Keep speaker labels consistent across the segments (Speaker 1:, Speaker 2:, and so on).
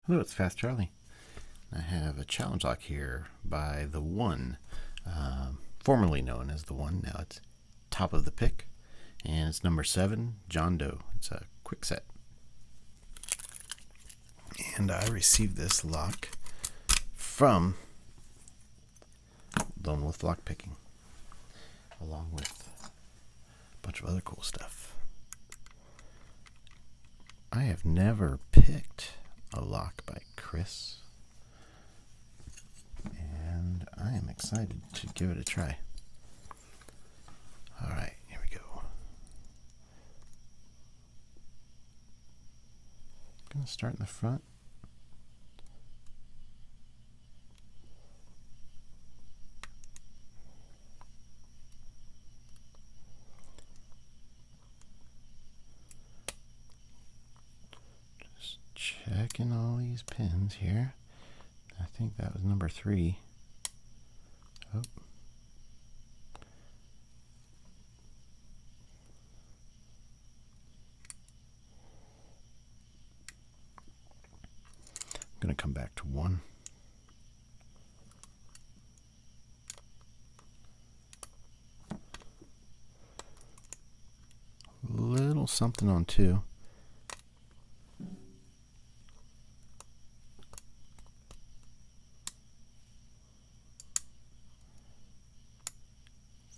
Speaker 1: Hello, it's Fast Charlie. I have a challenge lock here by The One, formerly known as The One. Now it's Top of the Pick, and it's number 7, John Doe. It's a quick set. And I received this lock from LoneWolfLockPicking, along with a bunch of other cool stuff. I have never picked a lock by Chris, and I am excited to give it a try. Alright, here we go. I'm going to start in the front. Checking all these pins here. I think that was number 3. Oh. I'm going to come back to 1. Little something on 2.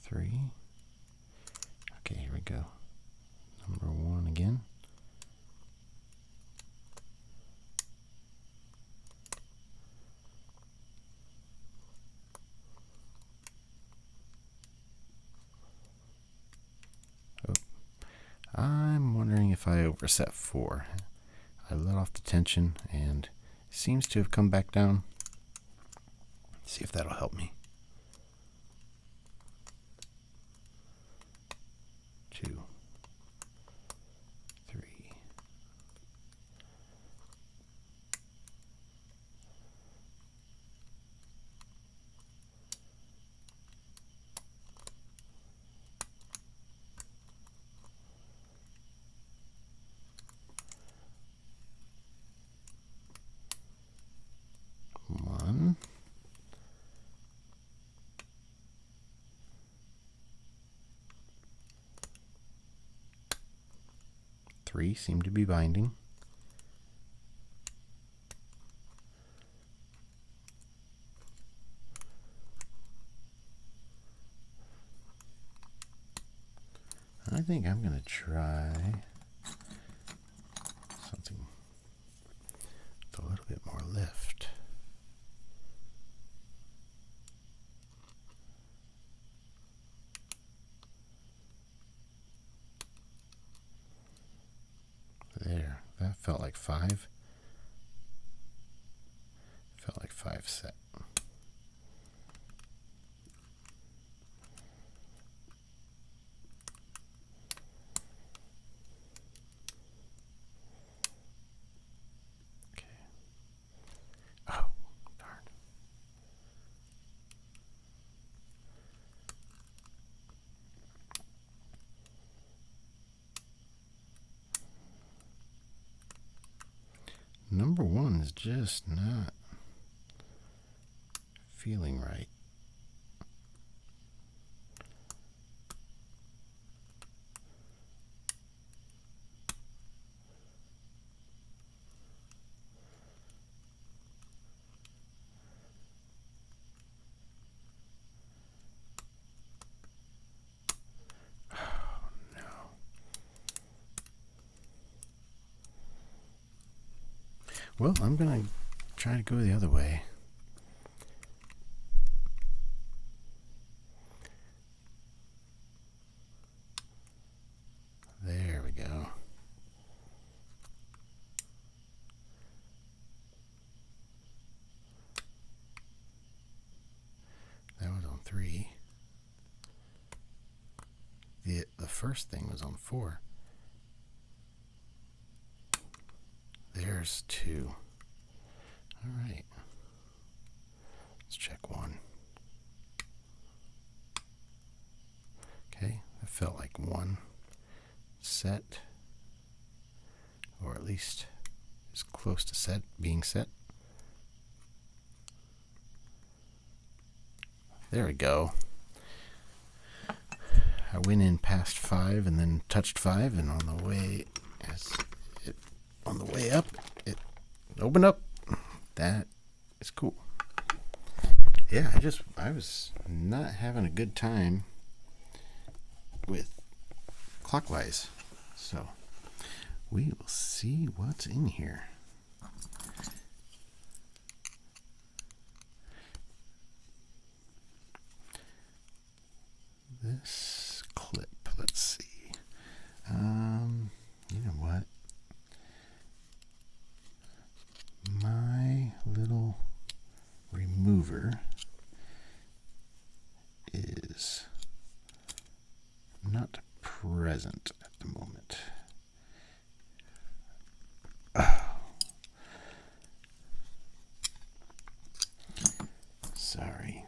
Speaker 1: Three. Okay, here we go. Number 1 again. Oh. I'm wondering if I overset 4. I let off the tension and it seems to have come back down. Let's see if that'll help me. 2, 3. One. 3 seem to be binding. I think I'm going to try something with a little bit more lift. There, that felt like 5. Felt like 5 set. Okay. Oh, darn. Number 1 is just not feeling right. Oh, no. Well, I'm going to try to go the other way. There we go. That was on 3. The first thing was on 4. There's 2. All right. Let's check 1. Okay, that felt like 1 set, or at least is close to being set. There we go. I went in past 5 and then touched 5, and on the way up, it opened up. That is cool. Yeah, I was not having a good time with clockwise. So we will see what's in here. This clip, let's see. You know what? My little remover is not present at the moment. Sorry.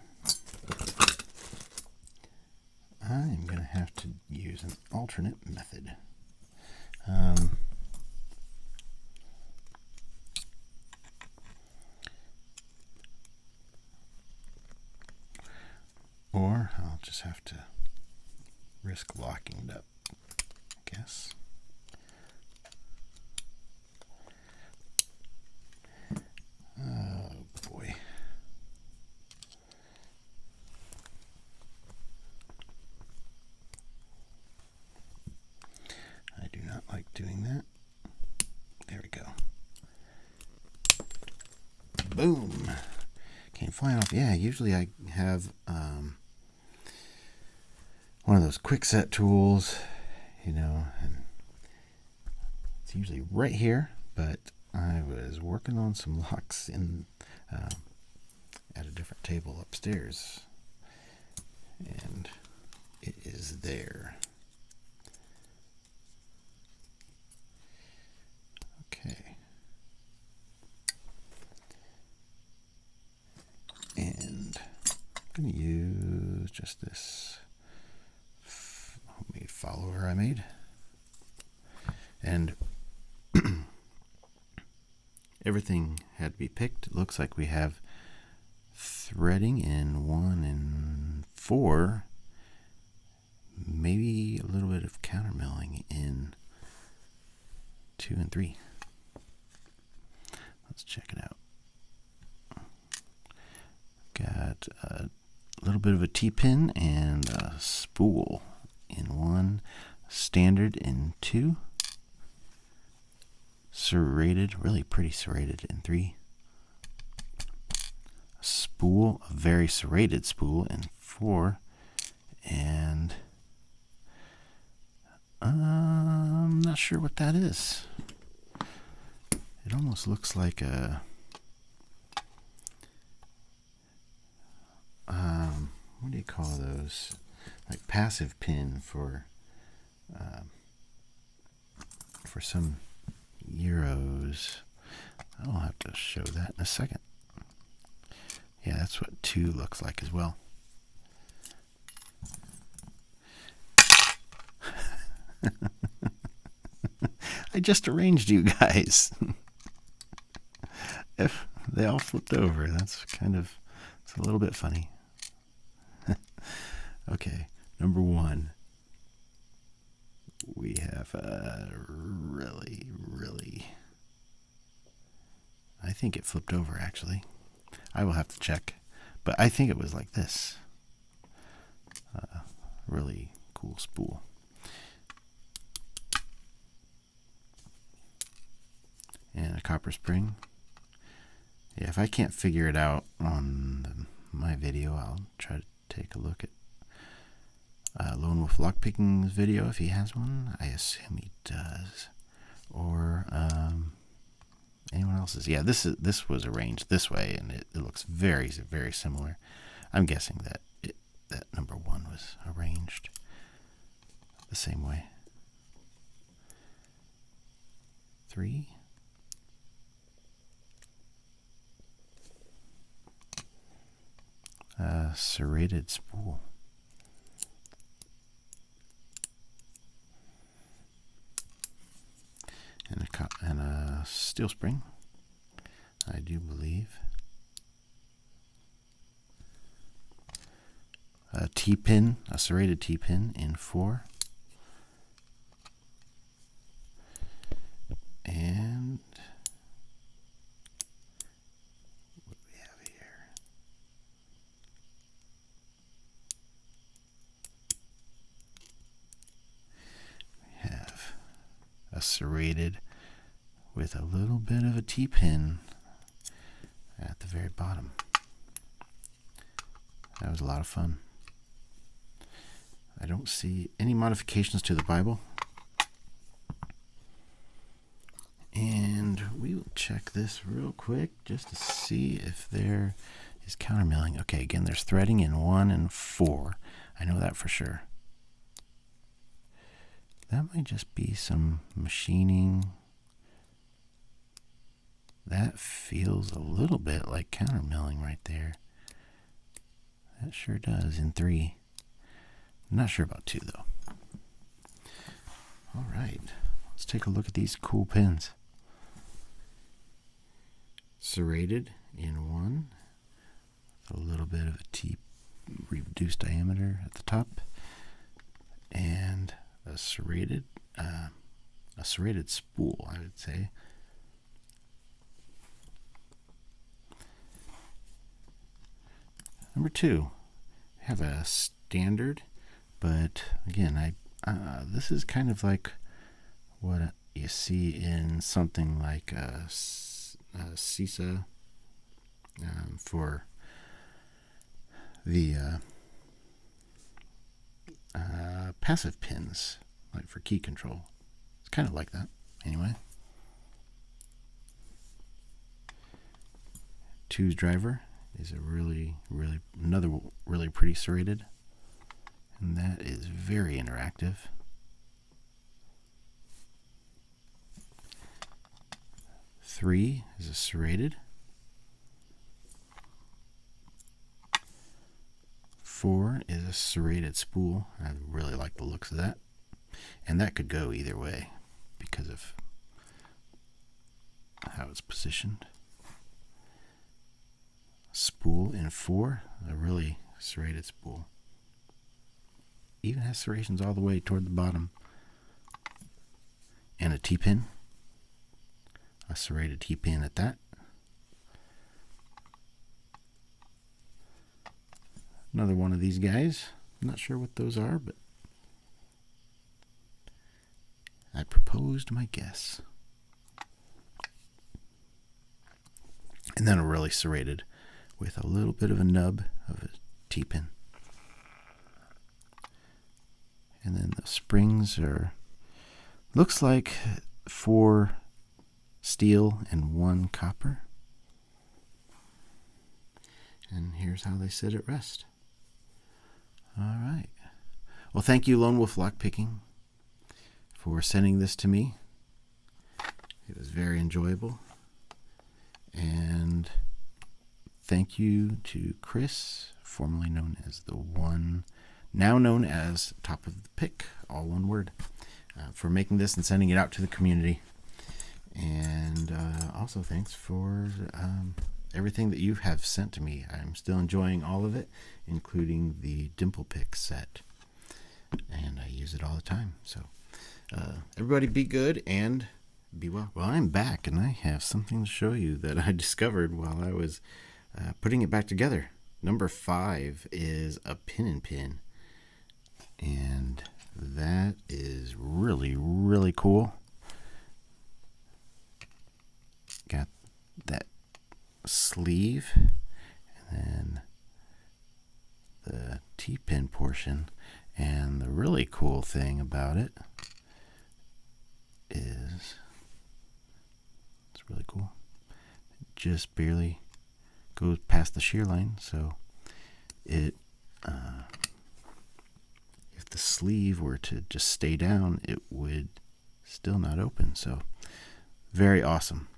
Speaker 1: I'm going to have to use an alternate method. Or I'll just have to risk locking it up, I guess. Oh boy. I do not like doing that. There we go. Boom. Came flying off. Yeah, usually I have one of those quick set tools, you know, and it's usually right here, but I was working on some locks in at a different table upstairs, and it is there. Okay. And I'm going to use just this homemade follower I made. And everything had to be picked. It looks like we have threading in 1 and 4, maybe a little bit of countermilling in 2 and 3. Let's check it out. Got a little bit of a T-pin and a spool in 1, standard in 2, serrated, really pretty serrated in 3, a spool, a very serrated spool in 4, and I'm not sure what that is. It almost looks like a what do you call those? Like passive pin for some Euros. I'll have to show that in a second. Yeah, that's what 2 looks like as well. I just arranged you guys. If they all flipped over, that's it's a little bit funny. Okay, number 1. We have a really, I think it flipped over actually. I will have to check, but I think it was like this. Really cool spool. And a copper spring. Yeah, if I can't figure it out on my video, I'll try to take a look at LoneWolfLockPicking's video if he has one. I assume he does. Or anyone else's. Yeah, this was arranged this way, and it looks very, very similar. I'm guessing that that number 1 was arranged the same way. 3. Serrated spool. And a steel spring, I do believe. A T-pin, a serrated T-pin in 4. And what do we have here? We have a serrated with a little bit of a T-pin at the very bottom. That was a lot of fun. I don't see any modifications to the Bible. And we will check this real quick just to see if there is countermilling. Okay, again, there's threading in 1 and 4. I know that for sure. That might just be some machining. That feels a little bit like countermilling right there. That sure does in 3. I'm not sure about 2 though. All right, let's take a look at these cool pins. Serrated in 1, a little bit of a T reduced diameter at the top, and a serrated spool, I would say. Number 2, I have a standard, but again, this is kind of like what you see in something like CISA for the passive pins, like for key control. It's kind of like that, anyway. 2's driver is another really pretty serrated, and that is very interactive. 3 is a serrated. 4 is a serrated spool. I really like the looks of that, and that could go either way because of how it's positioned. Spool in 4, a really serrated spool. Even has serrations all the way toward the bottom. And a T-pin. A serrated T-pin at that. Another one of these guys. I'm not sure what those are, but I proposed my guess. And then a really serrated with a little bit of a nub of a T-pin. And then the springs are, looks like 4 steel and 1 copper. And here's how they sit at rest. All right. Well, thank you, Lone Wolf Lockpicking, for sending this to me. It was very enjoyable. And thank you to Chris, formerly known as the One, now known as Topofthepick, all one word, for making this and sending it out to the community. And also thanks for everything that you have sent to me. I'm still enjoying all of it, including the dimple pick set, and I use it all the time. So everybody be good and be well. Well, I'm back, and I have something to show you that I discovered while I was putting it back together. Number 5 is a pin and pin, and that is really, really cool. Got that sleeve, and then the T-pin portion, and the really cool thing about it is it's really cool. It just barely goes past the shear line, so it if the sleeve were to just stay down, it would still not open. So very awesome.